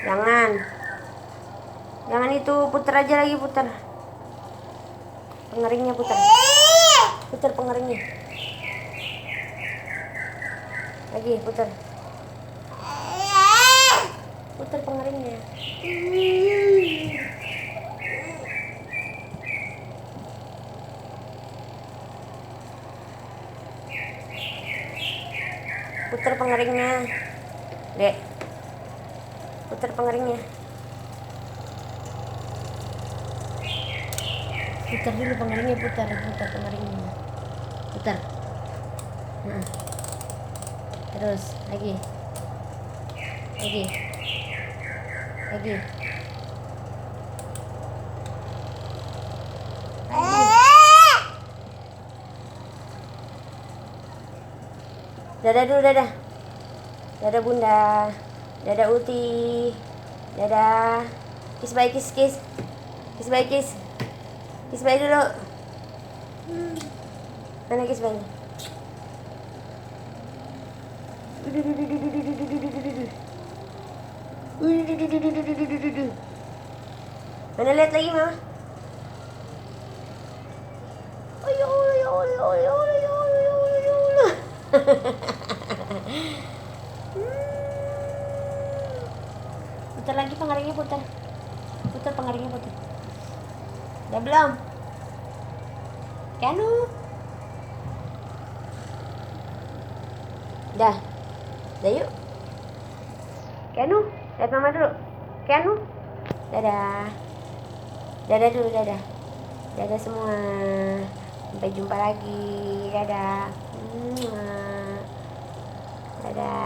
Jangan. Jangan itu, putar aja lagi, putar. Pengeringnya putar. Putar pengeringnya. Lagi, putar. Putar pengeringnya. Putar pengeringnya. Dek. Putar pengeringnya. Putar dulu pengeringnya, putar pengeringnya. Putar. Nah. Terus lagi. Lagi. Lagi. Dadah dulu, dadah. Dadah Bunda. Dadah Uti. Dadah. Kiss bye, kiss. Kiss bye, kiss. Kiss bye dulu. Mana kiss bye? Mana lihat lagi, Mama? Putar lagi pengaringnya, putar. Putar pengaringnya, putar. Udah belum? Kanu. Dah. Dah yuk. Kanu, lihat Mama dulu. Kanu. Dadah. Dadah dulu, dadah. Dadah semua. Sampai jumpa lagi. Dadah. Dadah.